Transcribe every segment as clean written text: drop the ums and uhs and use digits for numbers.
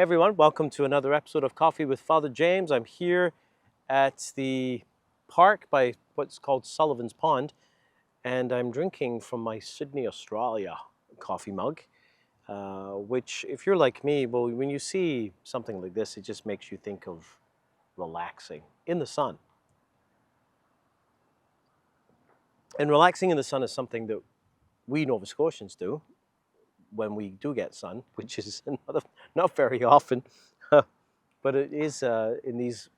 Hey everyone, welcome to another episode of Coffee with Father James. I'm here at the park by what's called Sullivan's Pond, and I'm drinking from my Sydney, Australia coffee mug, which, if you're like me, well, when you see something like this, it just makes you think of relaxing in the sun. And relaxing in the sun is something that we Nova Scotians do when we do get sun, which is not very often, but it is in these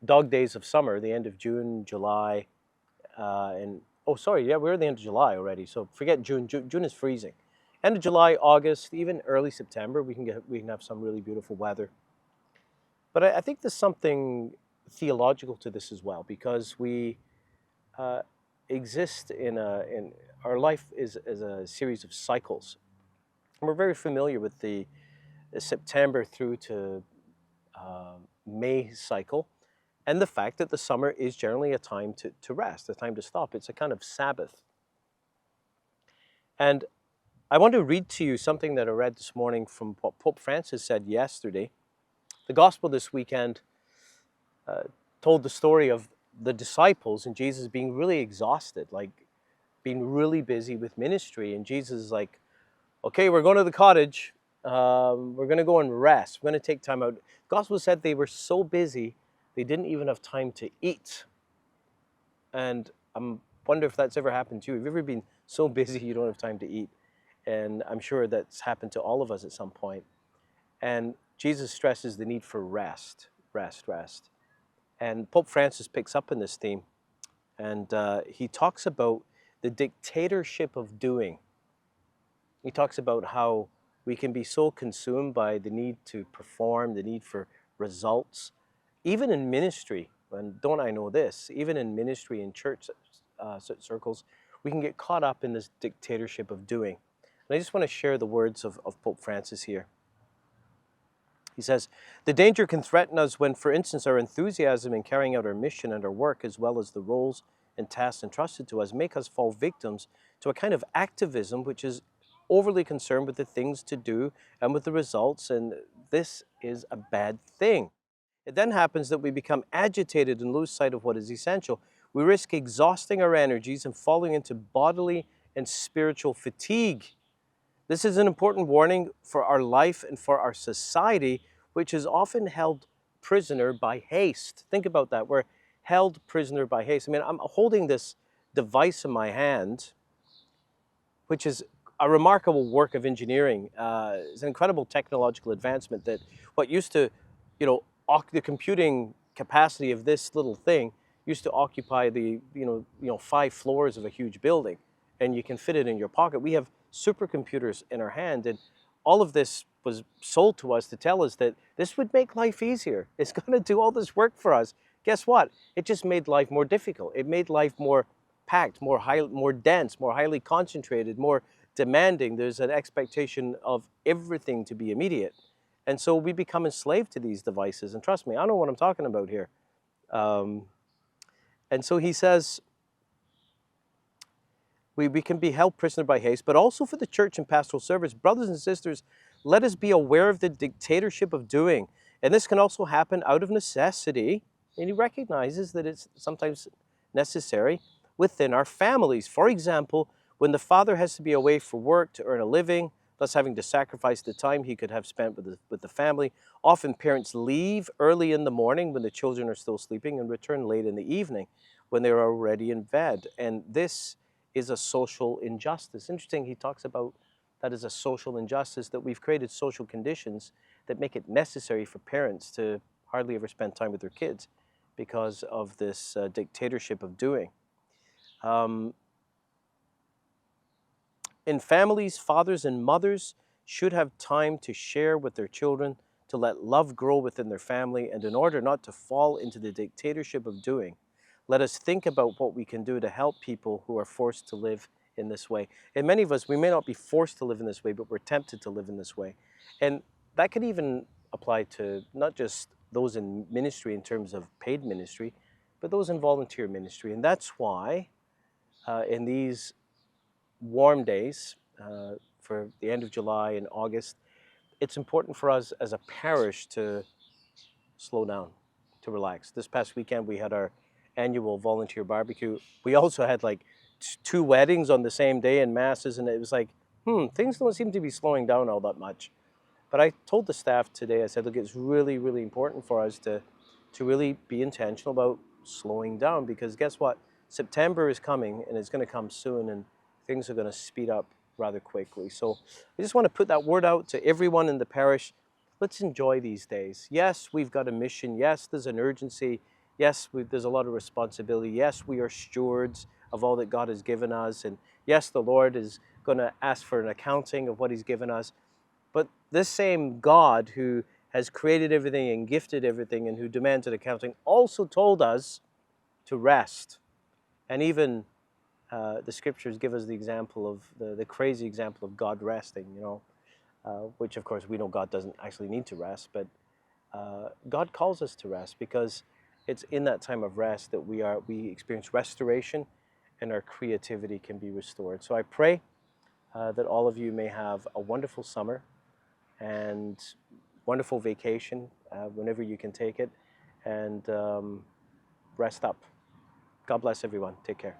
dog days of summer, the end of June, July, and oh, sorry, yeah, we're at the end of July already. So forget June. June is freezing. End of July, August, even early September, we can have some really beautiful weather. But I think there's something theological to this as well, because we uh, exist in our life is a series of cycles. And we're very familiar with the September through to May cycle, and the fact that the summer is generally a time to rest, a time to stop. It's a kind of Sabbath. And I want to read to you something that I read this morning from what Pope Francis said yesterday. The gospel this weekend uh, told the story of the disciples and Jesus being really exhausted, like being really busy with ministry. And Jesus is like, okay, we're going to the cottage. We're going to go and rest. We're going to take time out. The gospel said they were so busy, they didn't even have time to eat. And I wonder if that's ever happened to you. Have you ever been so busy you don't have time to eat? And I'm sure that's happened to all of us at some point. And Jesus stresses the need for rest, rest, rest. And Pope Francis picks up in this theme, and he talks about the dictatorship of doing. He talks about how we can be so consumed by the need to perform, the need for results, even in ministry. And don't I know this? Even in ministry in church circles, we can get caught up in this dictatorship of doing. And I just want to share the words of Pope Francis here. He says, the danger can threaten us when, for instance, our enthusiasm in carrying out our mission and our work, as well as the roles and tasks entrusted to us, make us fall victims to a kind of activism which is overly concerned with the things to do and with the results, and this is a bad thing. It then happens that we become agitated and lose sight of what is essential. We risk exhausting our energies and falling into bodily and spiritual fatigue. This is an important warning for our life and for our society, which is often held prisoner by haste. Think about that. We're held prisoner by haste. I mean, I'm holding this device in my hand, which is a remarkable work of engineering. It's an incredible technological advancement that what used to, the computing capacity of this little thing used to occupy the, 5 floors of a huge building, and you can fit it in your pocket. We have supercomputers in our hand, and all of this was sold to us to tell us that this would make life easier. It's going to do all this work for us. Guess what? It just made life more difficult. It made life more packed, more dense, more highly concentrated, more demanding. There's an expectation of everything to be immediate. And so we become enslaved to these devices. And trust me, I know what I'm talking about here. And so he says, we can be held prisoner by haste, but also for the church and pastoral service. Brothers and sisters, let us be aware of the dictatorship of doing. And this can also happen out of necessity. And he recognizes that it's sometimes necessary within our families. For example, when the father has to be away for work to earn a living, thus having to sacrifice the time he could have spent with the family. Often parents leave early in the morning when the children are still sleeping and return late in the evening when they're already in bed. And this is a social injustice. Interesting, he talks about that as a social injustice, that we've created social conditions that make it necessary for parents to hardly ever spend time with their kids because of this dictatorship of doing. In families, fathers and mothers should have time to share with their children, to let love grow within their family, and in order not to fall into the dictatorship of doing, let us think about what we can do to help people who are forced to live in this way. And many of us, we may not be forced to live in this way, but we're tempted to live in this way. And that could even apply to not just those in ministry in terms of paid ministry, but those in volunteer ministry. And that's why in these warm days for the end of July and August, it's important for us as a parish to slow down, to relax. This past weekend we had our annual volunteer barbecue. We also had like two weddings on the same day and masses, and it was like, things don't seem to be slowing down all that much. But I told the staff today, I said, look, it's really, really important for us to really be intentional about slowing down, because guess what? September is coming, and it's going to come soon, and things are going to speed up rather quickly. So I just want to put that word out to everyone in the parish. Let's enjoy these days. Yes, we've got a mission. Yes, there's an urgency. Yes, there's a lot of responsibility. Yes, we are stewards of all that God has given us. And yes, the Lord is going to ask for an accounting of what He's given us. But this same God who has created everything and gifted everything and who demands an accounting also told us to rest. And even the scriptures give us the example of the crazy example of God resting, which of course we know God doesn't actually need to rest, but God calls us to rest, because it's in that time of rest that we experience restoration and our creativity can be restored. So I pray that all of you may have a wonderful summer and wonderful vacation whenever you can take it, and rest up. God bless everyone. Take care.